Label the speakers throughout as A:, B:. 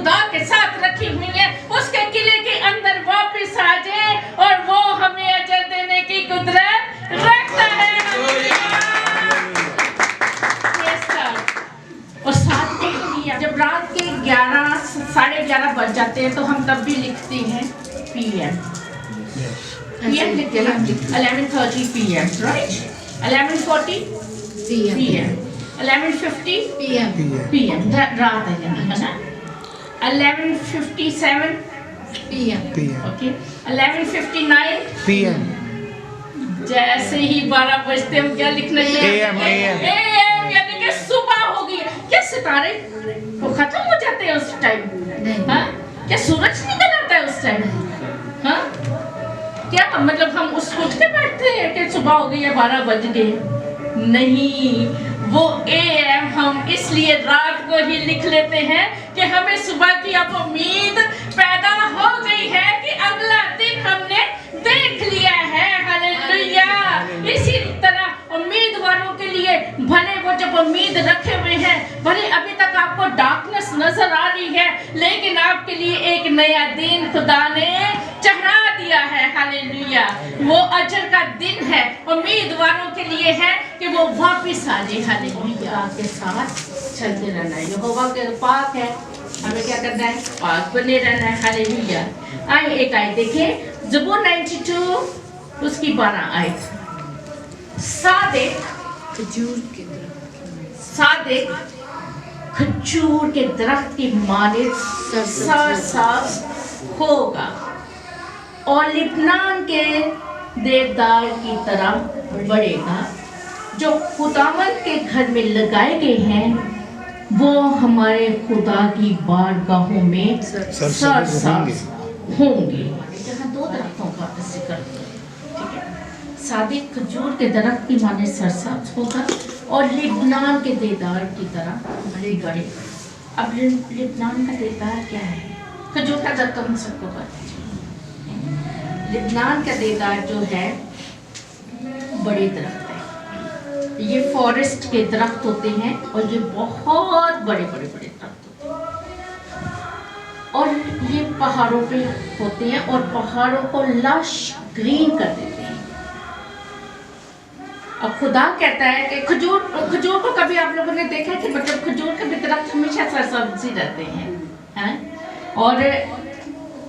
A: خدا کے ساتھ رکھی ہوئی ہیں اس کے قلعے کے اندر واپس آ جائیں اور وہ ہمیں اجر دینے کی قدرت رکھتا ہے. اور ساتھ میں جب رات کے 11:30 بج جاتے ہیں تو ہم تب بھی لکھتے ہیں پی ایم. پی ایم لکھتے ہیں 11:30 PM, right? 11:40 PM. 11:50 PM. رات ہے نا. 11:57 PM. Okay. 11:59
B: PM.
A: جیسے ہی 12 بجتے ہم کیا لکھنا چاہیے؟ AM یعنی کہ صبح ہوگی. کیا ستارے وہ ختم ہو جاتے ہیں اس ٹائم؟ ہاں کیا سورج نکل آتا ہے اس ٹائم؟ ہاں کیا مطلب ہم اس اٹھ کے بیٹھتے ہیں کہ صبح ہو گئی ہے 12 بج گئے؟ نہیں، وہ AM ہم اس لیے رات کو ہی لکھ لیتے ہیں کہ ہمیں صبح کی اب امید پیدا ہو گئی ہے کہ اگلا دن ہم نے دیکھ لیا ہے. ہاللیلویا. اسی طرح امیدواروں کے لیے بھلے وہ جب امید رکھے ہوئے ہیں، بھلے ابھی تک آپ کو ڈارکنس نظر آ رہی ہے، لیکن آپ کے لیے ایک نیا دن خدا نے چڑھا دیا ہے. ہاللیلویا. وہ اجر کا دن ہے، امیدواروں کے لیے ہے کہ وہ واپس آ جائے. ہاللیلویا. کے ساتھ چلتے رہنا ہے. یہوہ کے پاک ہے، ہمیں کیا کرنا ہے؟ پاک بنے رہنا ہے. ہاللیلویا. آئے ایک آیت دیکھیں زبور 92 اس کی 12 آیت. صادق کھجور کے درخت کی مانند سرسبز ہوگا اور لبنان کے دیودار کی طرح بڑھے گا. جو خداوند کے گھر میں لگائے گئے ہیں وہ ہمارے خدا کی بارگاہوں میں سرسبز ہوں گے. جہاں 2 درختوں کا ذکر ہے. ٹھیک ہے. صادق کھجور کے درخت کی مانند سرسبز ہوگا اور لبنان کے دیودار کی طرح بڑھے. اب لبنان کا دیودار کیا ہے؟ کھجور کا درخت ہم سب کو پتہ ہے. لبنان کا دیودار جو ہے بڑے درخت ہے. یہ فارسٹ کے درخت ہوتے ہیں اور یہ بہت بڑے بڑے بڑے درخت ہوتے ہیں اور یہ پہاڑوں پہ ہوتے ہیں اور پہاڑوں کو لش گرین کر دیتے ہیں. اب خدا کہتا ہے کہ کھجور کو کبھی آپ لوگوں نے دیکھا کہ مطلب کھجور کے بھی درخت ہمیشہ سرسبز ہی رہتے ہیں. اور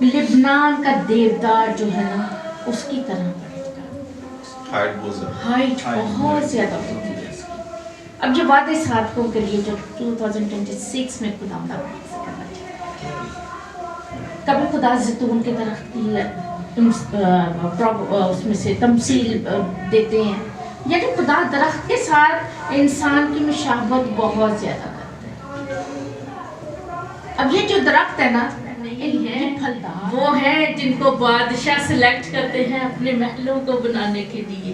A: لبنان کا دیودار جو ہے نا اس کی طرح ہائٹ بہت زیادہ ہوتی ہے اس کی. اب یہ وعدے صادقوں کے لیے جو 2026 میں خدا کرنا چاہتا ہے. کبھی خدا زیتون کے درخت کی اس میں سے تمثیل دیتے ہیں. یعنی خدا درخت کے ساتھ انسان کی مشابہت بہت زیادہ کرتا ہے. اب یہ جو درخت ہے نا وہ ہیں جن کو بادشاہ سلیکٹ کرتے ہیں اپنے محلوں کو بنانے کے لیے،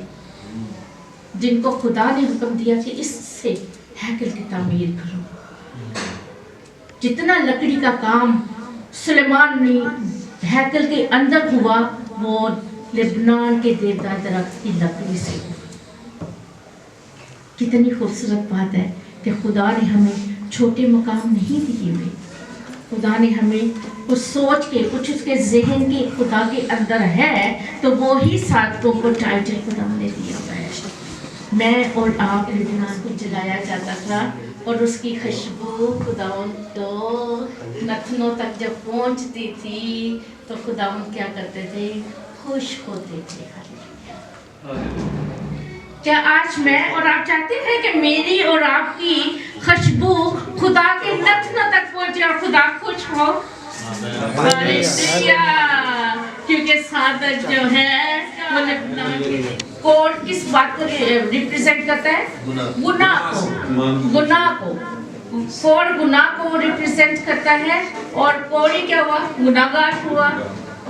A: جن کو خدا نے حکم دیا کہ اس سے ہیکل کی تعمیر کرو. جتنا لکڑی کا کام سلیمان نے ہیکل کے اندر ہوا وہ لبنان کے دیودار درخت کی لکڑی سے. کتنی خوبصورت بات ہے کہ خدا نے ہمیں چھوٹے مقام نہیں دیے ہوئے. خدا نے ہمیں کچھ سوچ کے کچھ اس کے ذہن کے خدا کے اندر ہے تو وہی صادقوں کو ٹائٹل خدا نے دیا ہوا ہے. میں اور آپ لبنان کو جلایا جاتا تھا اور اس کی خوشبو خداوند تو نتنوں تک جب پہنچتی تھی تو خداوند کیا کرتے تھے؟ خوش ہوتے تھے. کیا آج میں اور آپ چاہتے ہیں کہ میری اور آپ کی خوشبو خدا کے نتنوں تک پہنچے اور خدا خوش ہو؟ کیونکہ صادق جو ہے وہ لبنان کے کوڑ کس بات کو ریپریزنٹ کرتا ہے؟ گناہ کو. کوڑ گناہ کو ریپریزنٹ کرتا ہے اور کوڑی کیا ہوا؟ گناہگار ہوا.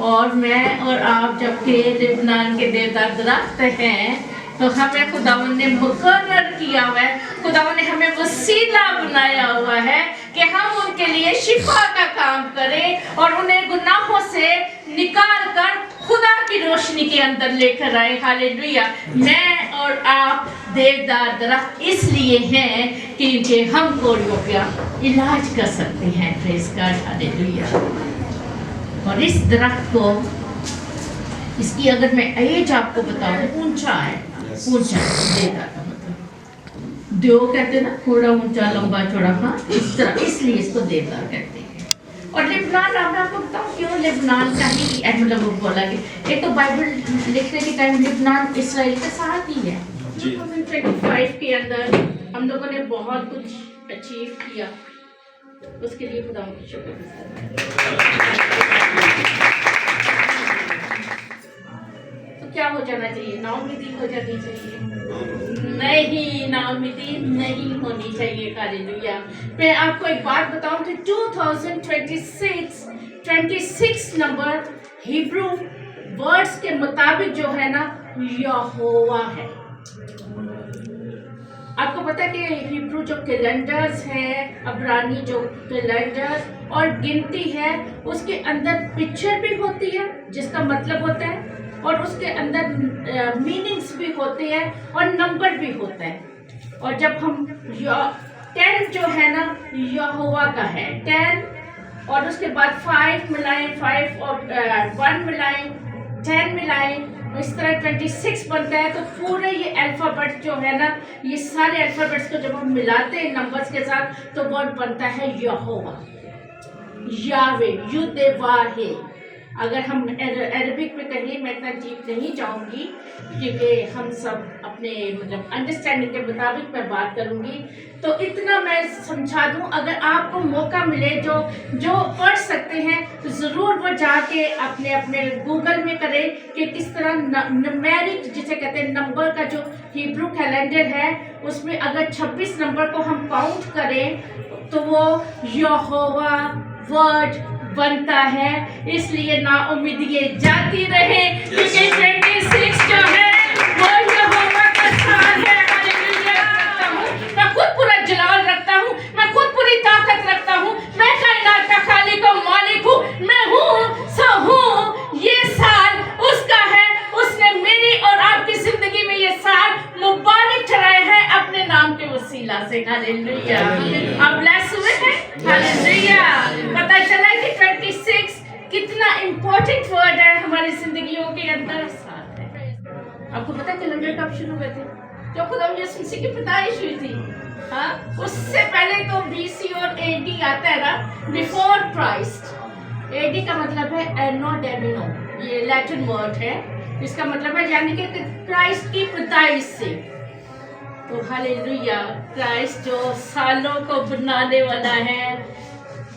A: اور میں اور آپ جب کہ لبنان کے دیودار درخت ہیں تو ہمیں خداوند نے مقرر کیا ہوا ہے، خداوند نے ہمیں وسیلہ بنایا ہوا ہے کہ ہم ان کے لیے شفا کا کام کریں اور انہیں گناہوں سے نکال کر खुदा की रोशनी के अंदर लेकर आए। हालेलुया। मैं और आप देवदार दरख्त इसलिए हैं क्योंकि हम कोड़ियों का इलाज कर सकते हैं। Praise God. हालेलुया। और इस दरख्त को, इसकी अगर मैं एज आपको बताऊं, ऊंचा है, ऊंचा देवदार का मतलब देव कहते हैं ना, थोड़ा ऊंचा लंबा चौड़ा, हाँ इस तरह, इसलिए इसको देवदार कहते हैं। और लेबनान, अब मैं आपको बताऊं क्यों लेबनान का ही मतलब वो बोला कि एक तो बाइबल लिखने के टाइम लेबनान इसराइल के साथ ही है। 2025 के अंदर हम लोगों ने बहुत कुछ अचीव किया, उसके लिए खुदा का शुक्र। तो क्या हो जाना चाहिए? नाउमीदी हो जानी चाहिए? नहीं, नाउमीदी नहीं होनी चाहिए। हालेलुया। मैं आपको एक बात बताऊं कि 2026 नंबर हिब्रू वर्ड्स के मुताबिक जो है ना, यहोवा है। आपको पता है कि हिब्रू जो कैलेंडर्स है, अब्रानी जो कैलेंडर और गिनती है, उसके अंदर पिक्चर भी होती है जिसका मतलब होता है, और उसके अंदर मीनिंग्स भी होते हैं और नंबर भी होता है। और जब हम 10 जो है ना, यहोवा का है 10, और उसके बाद 5 मिलाएं, 5 और 1 मिलाएं, 10 मिलाएं, इस तरह 26 बनता है। तो पूरे ये अल्फाबेट जो है ना, ये सारे अल्फाबेट्स को जब हम मिलाते हैं नंबर्स के साथ, तो वर्ड बनता है यहोवा, यावे, युदेवाहे। अगर हम अरबिक में कहें, मैं इतना डीप नहीं जाऊंगी क्योंकि हम सब अपने मतलब अंडरस्टैंडिंग के मुताबिक मैं बात करूंगी। तो इतना मैं समझा दूं, अगर आपको मौका मिले, जो पढ़ सकते हैं तो ज़रूर वो जाके अपने गूगल में करें कि किस तरह न्यूमेरिक जिसे कहते हैं नंबर का जो हिब्रू कैलेंडर है, उसमें अगर 26 नंबर को हम काउंट करें तो वो यहोवा वर्ड बनता है। इसलिए ना उम्मीदिये जाती रहे क्योंकि 26 जो है वो यहोवा का साल है। हालेलुया। मैं खुद पूरा जलाल रखता हूँ, मैं खुद पूरी ताकत रखता हूँ, मैं कायनात का खालिक और मालिक हूँ, मैं हूँ सो हूँ। ये साल उसका है, उसने मेरी और आपकी जिंदगी में ये साल मुबारक ठहराए हैं अपने नाम के वसीला से। हालेलुया। आप ब्लेस हुए हैं। हालेलुया। पता चला कि 26 कितना इम्पोर्टेंट वर्ड है हमारी जिंदगियों के अंदर। साथ है। आपको पता है कैलेंडर कब शुरू हुए थे? जब खुदा यीशु मसीह की पैदाइश हुई थी। हाँ, उससे पहले तो BC और AD आता है ना, बिफोर क्राइस्ट। AD का मतलब है एनो डेमिनो, ये लैटिन वर्ड है, इसका मतलब है यानी कि क्राइस्ट की पैदाइश से। तो हालेलुया। क्राइस्ट जो सालों को बनाने वाला है,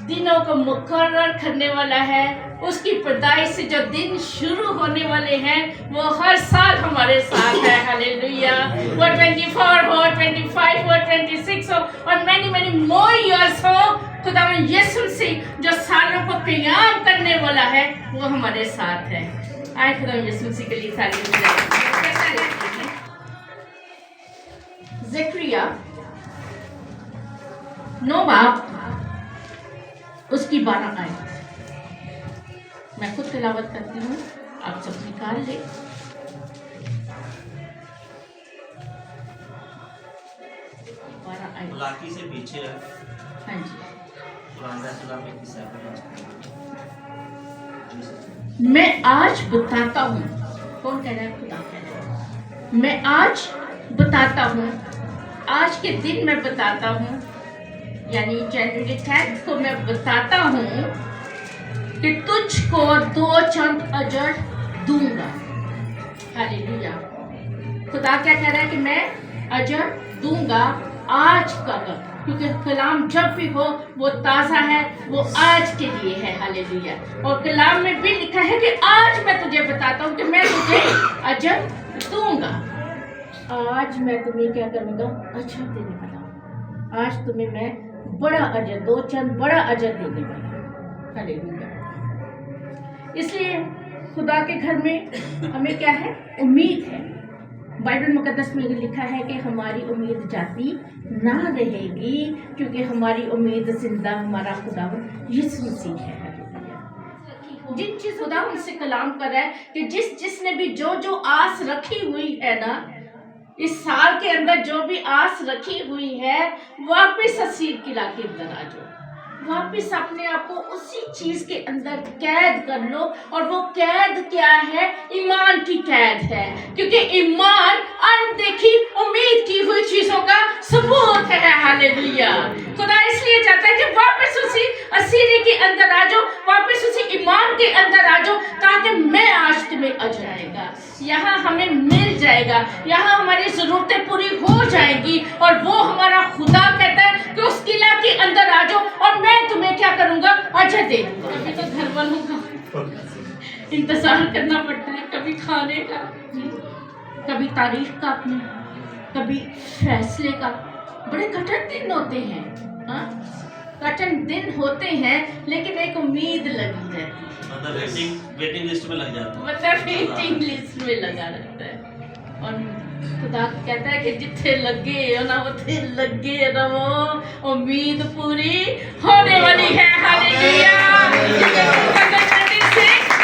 A: दिनों को मुकर्रर करने वाला है, उसकी पैदाइश से जो दिन शुरू होने वाले हैं वो हर साल हमारे साथ है। हालेलुया। वो 24 हो, 25 हो, 26 हो और मैनी मोर ईयर्स हो, खुदावंद यीशु मसीह जो सालों को क़याम करने वाला है वो हमारे साथ है। आए खुदावंद यीशु मसीह के लिए तारीफ। ज़करिया 9 बाब उसकी 12 आए। मैं खुद तिलावत करती हूँ, आप सब निकाल ले।
B: लाकी से पीछे है।
A: हाँ जी। मैं आज बताता हूँ, कौन कह रहा है? खुदा कह रहा है। मैं आज बताता हूँ, आज के दिन मैं बताता हूँ, यानी जनवरी 10 को मैं बताता हूँ कि तुझको 2 चंद अजर दूंगा। हालेलुया। खुदा क्या कह रहा है कि मैं अजर दूंगा आज का वक्त, क्योंकि कलाम जब भी हो वो ताज़ा है, वो आज के लिए है। हालेलुया। और कलाम में भी लिखा है कि आज मैं तुझे बताता हूँ कि मैं तुझे अजर दूंगा। आज मैं तुम्हें क्या करूँगा? अजर देने वाला हूँ। आज तुम्हें मैं बड़ा अजर, 2 चंद बड़ा अजर देने वाला। हालेलुया। इसलिए खुदा के घर में हमें क्या है? उम्मीद है। बाइबल मुकद्दस में लिखा है कि हमारी उम्मीद जाती ना रहेगी, क्योंकि हमारी उम्मीद जिंदा हमारा खुदा यीशु मसीह है। जिन चीज खुदा उनसे कलाम कर रहा है कि जिसने भी जो आस रखी हुई है ना, इस साल के अंदर जो भी आस रखी हुई है, वापस असीर किला के अंदर आ जाओ, वापस अपने आप को उसी चीज के अंदर कैद कर लो। और वो कैद क्या है? ईमान की कैद है, क्योंकि ईमान अनदेखी उम्मीद की हुई चीजों का सबूत है। हालेलुया। खुदा इसलिए चाहता है कि वापस उसी असीरी के अंदर आ जाओ, वापस उसी ईमान के अंदर आ जाओ, ताकि मैं आज तुम्हें अजराएगा, यहाँ हमें मिल जाएगा, यहाँ हमारी जरूरतें पूरी हो जाएंगी। और वो हमारा खुदा कहता है कि उस किला के अंदर आ जाओ और मैं तुम्हें क्या करूंगा? अजर दे दूंगा। कभी तो घर वालों का इंतजार करना पड़ता है, कभी खाने का, कभी तारीफ का अपनी, कभी फैसले का। बड़े कठिन दिन होते हैं, हाँ, कठिन दिन होते हैं, लेकिन एक उम्मीद लगी रहती है,
B: मतलब वेटिंग लिस्ट में लग जाता है,
A: मतलब वेटिंग लिस्ट में लगा रहता है। और खुदा कहता है कि जिथे लगे हो ना, उथे लगे रहो, उम्मीद पूरी होने वाली है। हालेलुया।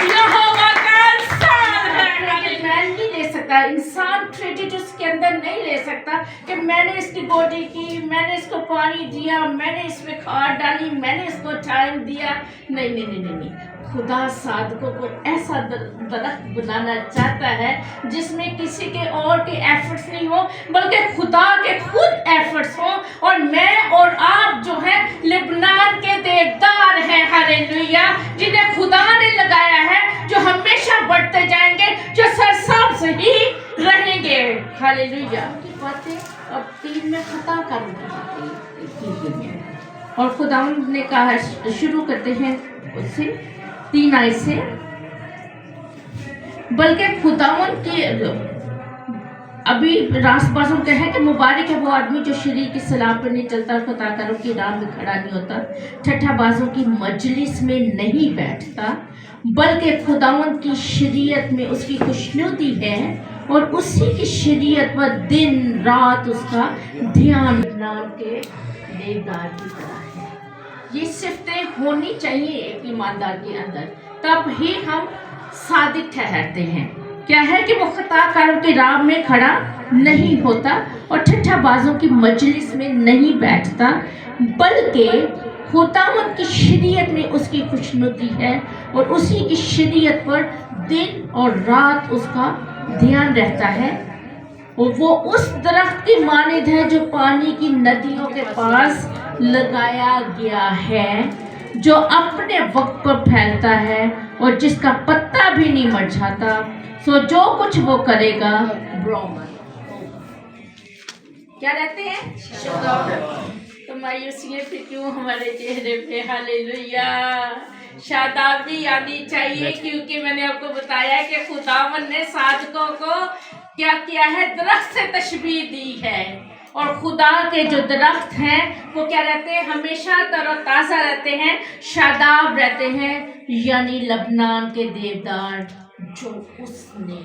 A: यहोवा का साल है। मैं नहीं ले सकता, इंसान क्रेडिट उसके अंदर नहीं ले सकता कि मैंने इसकी बॉडी की, मैंने इसको पानी दिया, मैंने इसमें खाद डाली, मैंने इसको टाइम दिया। नहीं नहीं नहीं नहीं, नहीं। खुदा साधकों को ऐसा दरख्त बनाना चाहता है जिसमें किसी के और के एफर्ट्स नहीं हो, बल्कि खुदा के खुद एफर्ट्स हो। और मैं और आप जो है लेबनान के देवदार हैं, हालेलुया, जिन्हें खुदा ने लगाया है, जो हमेशा बढ़ते जाएंगे, जो सरसब्ज ही रहेंगे। हालेलुया। की बातें अब 3 में खता कर, और खुदा ने कहा, शुरू करते हैं उससे 3 आयत से, बल्कि खुदावन की अभी रासबाजों का है कि मुबारक है वो आदमी जो शरीर की सलाह पर नहीं चलता, खुदाकारों की राह में खड़ा नहीं होता, ठट्ठाबाजों की मजलिस में नहीं बैठता, बल्कि खुदावन की शरीयत में उसकी खुशनुदी है और उसी की शरीयत पर दिन रात उसका ध्यान के देवदार की तरह है। ये सिफ्तें होनी चाहिए एक ईमानदार के अंदर, तब ही हम सादिक ठहरते हैं। क्या है कि वो खताकारों की राह में खड़ा नहीं होता और ठट्ठाबाजों की मजलिस में नहीं बैठता, बल्कि खुदावंद की शरीयत में उसकी खुशनुदी है और उसी की शरीयत पर दिन और रात उसका ध्यान रहता है। और वो उस दरख्त की मानिद है जो पानी की नदियों के पास लगाया गया है, जो अपने वक्त पर फैलता है और जिसका पत्ता भी नहीं मुरझाता। सो जो कुछ वो करेगा ब्रह्म क्या रहते हैं? तो मायूसियाँ फिर क्यों हमारे चेहरे पे? हालेलुया। शादाबी आनी चाहिए, क्योंकि मैंने आपको बताया कि खुदावन ने साधकों को क्या किया है? दरख्त से तशबीह दी है। और खुदा के जो दरख्त हैं वो क्या रहते हैं? हमेशा तरोताज़ा रहते हैं, शादाब रहते हैं, यानी लबनान के देवदार जो उसने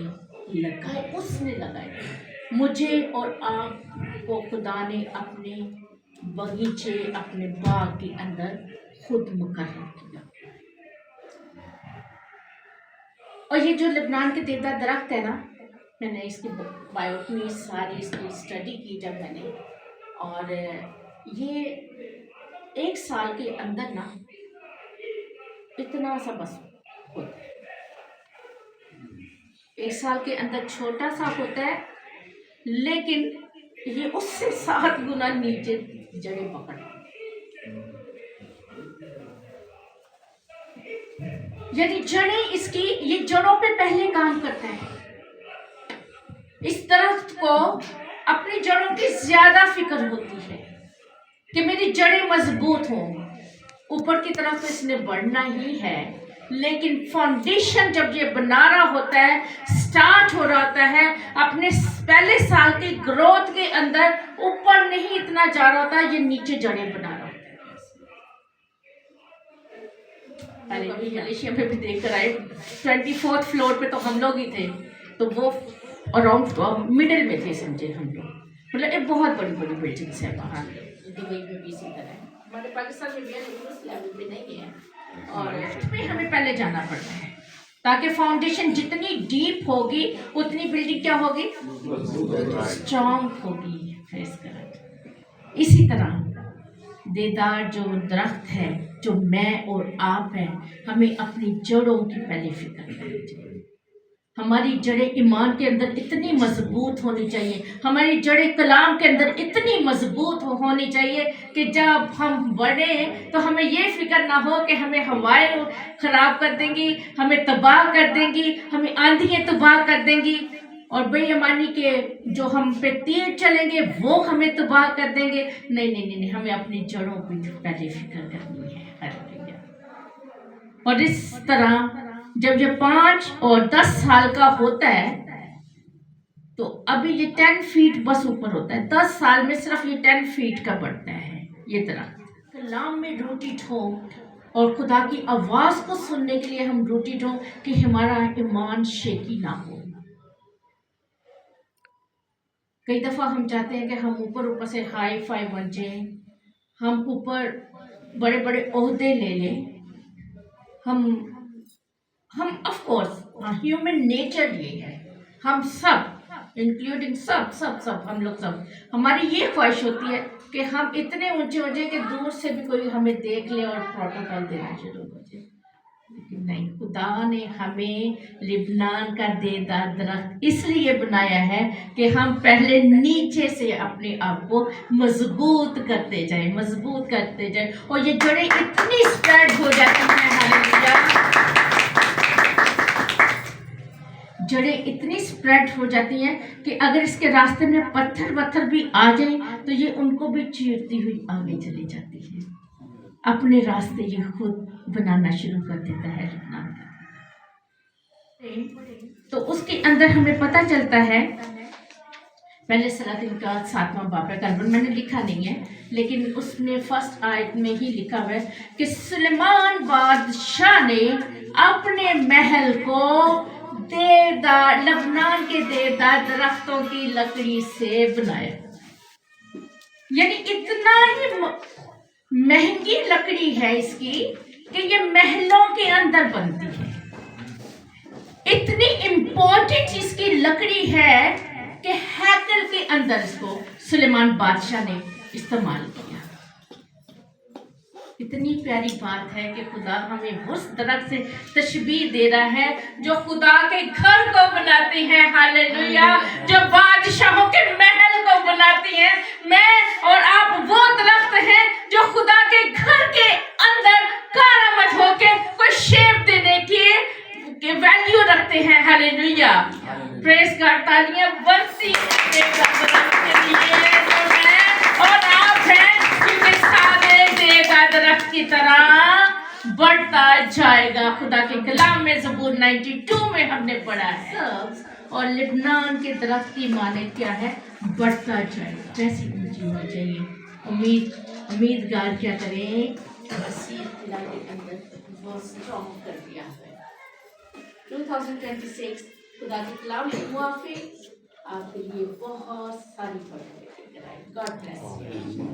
A: लगाए। मुझे और आपको खुदा ने अपने बगीचे, अपने बाग के अंदर खुद मुकर्रर किया। और ये जो लबनान के देवदार दरख्त है ना, मैंने इसकी बायोटनी सारी इसकी स्टडी की जब मैंने, और ये 1 साल के अंदर ना इतना सा बस होता है, 1 साल के अंदर छोटा सा होता है, लेकिन ये उससे 7 गुना नीचे जड़ें पकड़, यानी जड़ें इसकी, ये जड़ों पे पहले काम करता है। इस दरख्त को अपनी जड़ों की ज्यादा फिक्र होती है कि मेरी जड़ें मजबूत हों। ऊपर की तरफ तो इसने बढ़ना ही है, लेकिन फाउंडेशन जब ये बना रहा होता है, स्टार्ट हो रहा होता है, अपने पहले साल की ग्रोथ के अंदर ऊपर नहीं इतना जा रहा होता, ये नीचे जड़ें बना रहा होता है। मलेशिया में भी देख कर आए, 24th फ्लोर पे तो हम लोग ही थे, तो वो अराउंड मिडिल में थे समझे हम लोग। मतलब एक बहुत बड़ी बड़ी बिल्डिंग्स है वहाँ। दुबई में भी इसी तरह है, हमारे पाकिस्तान में भी है लेकिन उस लेवल पे नहीं है, اور اس میں ہمیں پہلے جانا پڑتا ہے تاکہ فاؤنڈیشن جتنی ڈیپ ہوگی اتنی بلڈنگ کیا ہوگی؟ اسٹرانگ ہوگی. اسی طرح دیدار جو درخت ہے، جو میں اور آپ ہیں، ہمیں اپنی جڑوں کی پہلے فکر کرنی چاہیے. ہماری جڑیں ایمان کے اندر اتنی مضبوط ہونی چاہیے، ہماری جڑیں کلام کے اندر اتنی مضبوط ہونی چاہیے کہ جب ہم بڑھیں تو ہمیں یہ فکر نہ ہو کہ ہمیں ہوائیں خراب کر دیں گی، ہمیں تباہ کر دیں گی، ہمیں آندھیاں تباہ کر دیں گی، اور بے ایمانی کے جو ہم پہ تیر چلیں گے وہ ہمیں تباہ کر دیں گے. نہیں، ہمیں اپنی جڑوں کی پہلے فکر کرنی ہے. اور اس طرح جب یہ 5 اور 10 سال کا ہوتا ہے تو ابھی یہ 10 فیٹ بس اوپر ہوتا ہے، 10 سال میں صرف یہ 10 فیٹ کا بڑھتا ہے. یہ طرح کلام میں روٹی ٹھونک اور خدا کی آواز کو سننے کے لیے ہم روٹی ٹھونک کہ ہمارا ایمان شیکی نہ ہو. کئی دفعہ ہم چاہتے ہیں کہ ہم اوپر سے ہائی فائی بن جائیں، ہم اوپر بڑے بڑے عہدے لے لیں. ہم آف کورس ہیومن نیچر یہ ہے، ہم سب انکلوڈنگ سب ہم لوگ سب، ہماری یہ خواہش ہوتی ہے کہ ہم اتنے اونچے ہو جائیں کہ دور سے بھی کوئی ہمیں دیکھ لے اور پروٹوکول دینا شروع ہو جائے. لیکن نہیں، خدا نے ہمیں لبنان کا دیدار درخت اس لیے بنایا ہے کہ ہم پہلے نیچے سے اپنے آپ کو مضبوط کرتے جائیں. اور یہ جڑیں اتنی اسپریڈ ہو جاتی ہیں، ہاللیلویا، جڑیں اتنی اسپریڈ ہو جاتی ہیں کہ اگر اس کے راستے میں پتھر بھی آ جائیں تو یہ ان کو بھی چیرتی ہوئی آگے چلی جاتی ہے. اپنے راستے یہ خود بنانا شروع کر دیتا ہے لبنان کا. تو اس کے اندر ہمیں پتہ چلتا ہے، پہلے سلاطین کا 7واں باب ہے، کلبن میں نے لکھا نہیں ہے لیکن اس میں فرسٹ آیت میں ہی لکھا ہوا ہے کہ سلیمان بادشاہ نے اپنے محل کو لبنان کے دیودار درختوں کی لکڑی سے بنایا. یعنی اتنا ہی مہنگی لکڑی ہے اس کی کہ یہ محلوں کے اندر بنتی ہے. اتنی امپورٹنٹ اس کی لکڑی ہے کہ ہیکل کے اندر اس کو سلیمان بادشاہ نے استعمال کیا. اتنی پیاری بات ہے کہ خدا ہمیں اس درخت سے تشبیہ دے رہا ہے جو خدا کے گھر کو بناتی ہیں. ہاللیلویا، جو بادشاہوں کے محل کو بناتی ہیں. میں اور آپ وہ درخت ہیں جو خدا کے گھر کے اندر کارآمد ہو کے کوئی شیپ دینے کی ویلیو رکھتے ہیں. ہاللیلویا، پریز گاڈ، تالیاں بنتی ہیں کے لیے جو میں اور آپ ہیں، کیونکہ سارے درخت کی طرح بڑھتا جائے گا. خدا کے کلام میں زبور 92 میں ہم نے پڑھا ہے. اور لبنان کے درخت کی معنی کیا ہے؟ بڑھتا جائے گا. کیسی اونچی ہو جائیے. امیدگار کیا کریں؟ وسیع خلا کے اندر وہ اسٹرانگ کر دیا ہے. 2026 خدا کے کلام کے موافق آپ کے لیے بہت ساری برکتیں. God bless you.